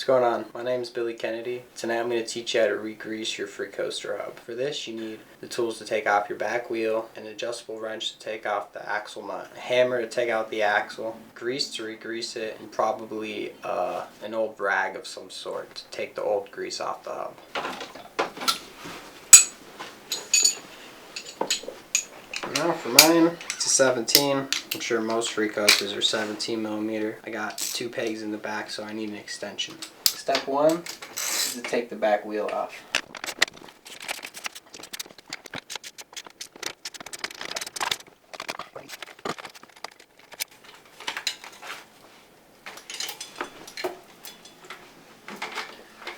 going on? My name is Billy Kennedy. Tonight I'm going to teach you how to re-grease your Freecoaster hub. For this you need the tools to take off your back wheel, an adjustable wrench to take off the axle nut, a hammer to take out the axle, grease to re-grease it, and probably an old rag of some sort to take the old grease off the hub. Now for mine, it's a 17. I'm sure most Freecoasters are 17mm. I got 2 pegs in the back, so I need an extension. Step 1 is to take the back wheel off.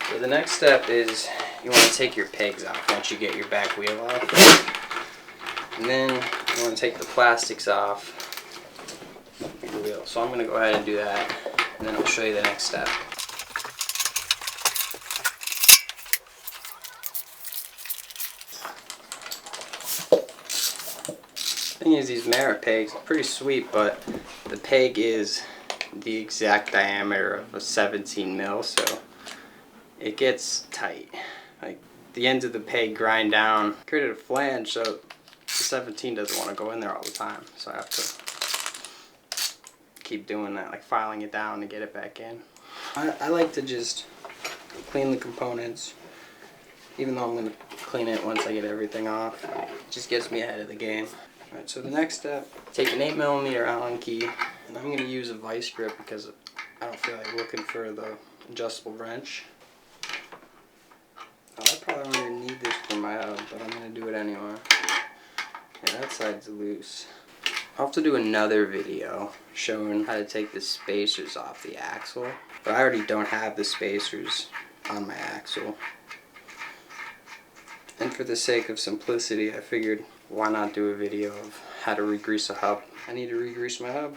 So the next step is you want to take your pegs off once you get your back wheel off. And then you want to take the plastics off your wheel. So I'm going to go ahead and do that, and then I'll show you the next step. The thing is, these merit pegs are pretty sweet, but the peg is the exact diameter of a 17mm, so it gets tight. Like the ends of the peg grind down, created a flange, so the 17 doesn't want to go in there all the time, so I have to keep doing that, like filing it down to get it back in. I like to just clean the components, even though I'm going to clean it once I get everything off. It just gets me ahead of the game. Alright, so the next step, take an 8mm Allen key, and I'm going to use a vice grip because I don't feel like looking for the adjustable wrench. Oh, I probably don't even need this for my hub, but I'm going to do it anyway. Yeah, that side's loose. I'll have to do another video showing how to take the spacers off the axle, but I already don't have the spacers on my axle. And for the sake of simplicity, I figured why not do a video of how to re-grease a hub. I need to re-grease my hub.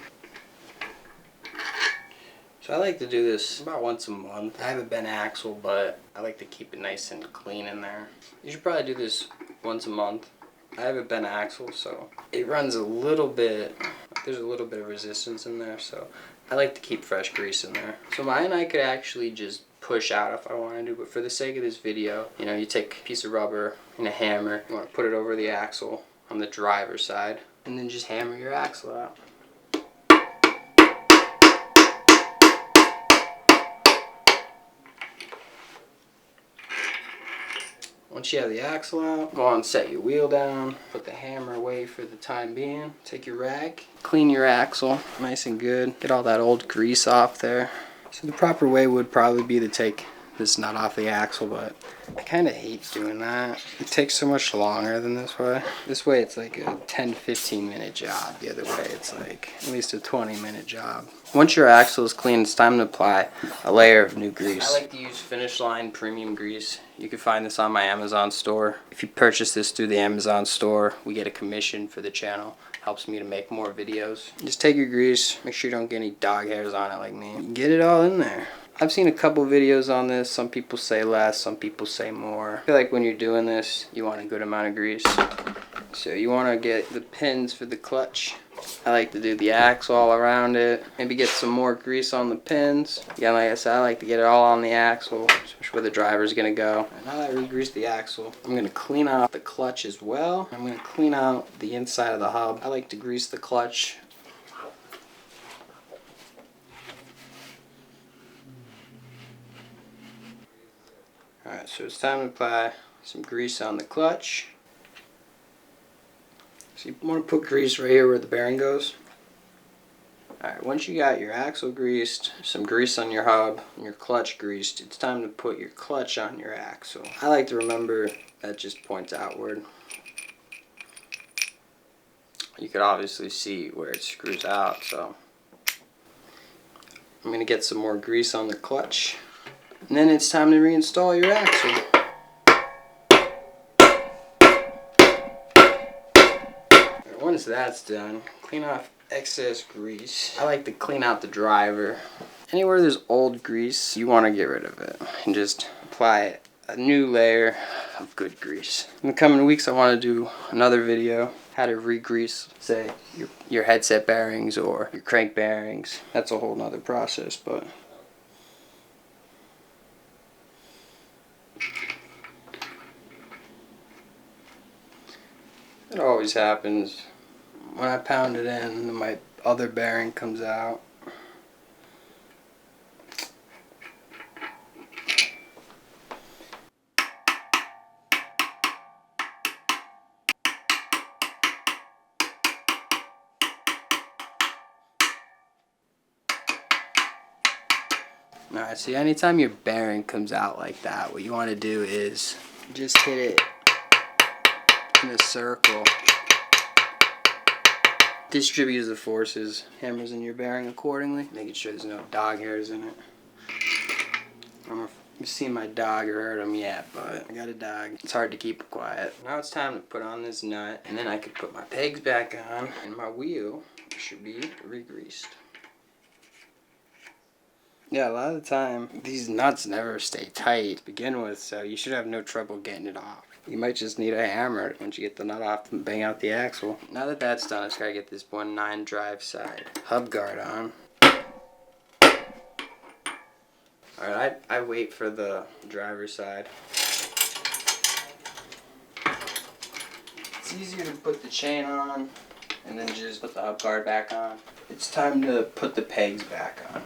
So I like to do this about once a month. I have a bent axle, but I like to keep it nice and clean in there. You should probably do this once a month. I have a bent axle, so it runs a little bit, there's a little bit of resistance in there, so I like to keep fresh grease in there. So mine I could actually just push out if I wanted to, but for the sake of this video, you know, you take a piece of rubber and a hammer, you want to put it over the axle on the driver's side, and then just hammer your axle out. Once you have the axle out, go on and set your wheel down, put the hammer away for the time being, take your rag, clean your axle nice and good, get all that old grease off there. So the proper way would probably be to take this nut off the axle, but I kind of hate doing that. It takes so much longer than this way. This way it's like a 10-15 minute job. The other way it's like at least a 20-minute job. Once your axle is clean, it's time to apply a layer of new grease. I like to use Finish Line Premium Grease. You can find this on my Amazon store. If you purchase this through the Amazon store, we get a commission for the channel. Helps me to make more videos. Just take your grease, make sure you don't get any dog hairs on it like me. Get it all in there. I've seen a couple videos on this. Some people say less, some people say more. I feel like when you're doing this, you want a good amount of grease. So you want to get the pins for the clutch. I like to do the axle all around it. Maybe get some more grease on the pins. Yeah, like I said, I like to get it all on the axle, especially where the driver's going to go. And now that I re-grease the axle, I'm going to clean out the clutch as well. I'm going to clean out the inside of the hub. I like to grease the clutch. Alright, so it's time to apply some grease on the clutch. So you want to put grease right here where the bearing goes. Alright, once you got your axle greased, some grease on your hub, and your clutch greased, it's time to put your clutch on your axle. I like to remember that just points outward. You could obviously see where it screws out, so I'm going to get some more grease on the clutch. And then it's time to reinstall your axle. Once that's done, clean off excess grease. I like to clean out the driver. Anywhere there's old grease, you want to get rid of it. And just apply a new layer of good grease. In the coming weeks I want to do another video, how to re-grease, say, your headset bearings or your crank bearings. That's a whole nother process, but It always happens. When I pound it in, my other bearing comes out. Alright, see, anytime your bearing comes out like that, what you want to do is just hit it in a circle. Distribute the forces, hammers in your bearing accordingly, making sure there's no dog hairs in it. I don't know if you've seen my dog or heard him yet, but I got a dog. It's hard to keep it quiet. Now it's time to put on this nut, and then I can put my pegs back on, and my wheel should be regreased. Yeah, a lot of the time, these nuts never stay tight to begin with, so you should have no trouble getting it off. You might just need a hammer once you get the nut off and bang out the axle. Now that that's done, I just gotta get this 1/9 drive side hub guard on. Alright, I wait for the driver's side. It's easier to put the chain on and then just put the hub guard back on. It's time to put the pegs back on.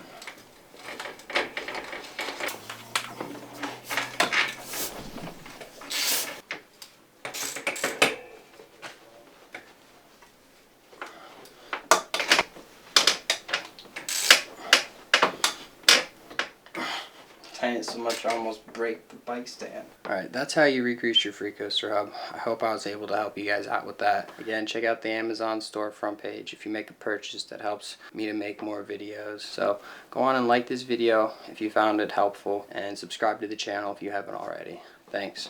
Tighten it so much I almost break the bike stand. Alright, that's how you regrease your Freecoaster Hub. I hope I was able to help you guys out with that. Again, check out the Amazon storefront page if you make a purchase that helps me to make more videos. So go on and like this video if you found it helpful, and subscribe to the channel if you haven't already. Thanks.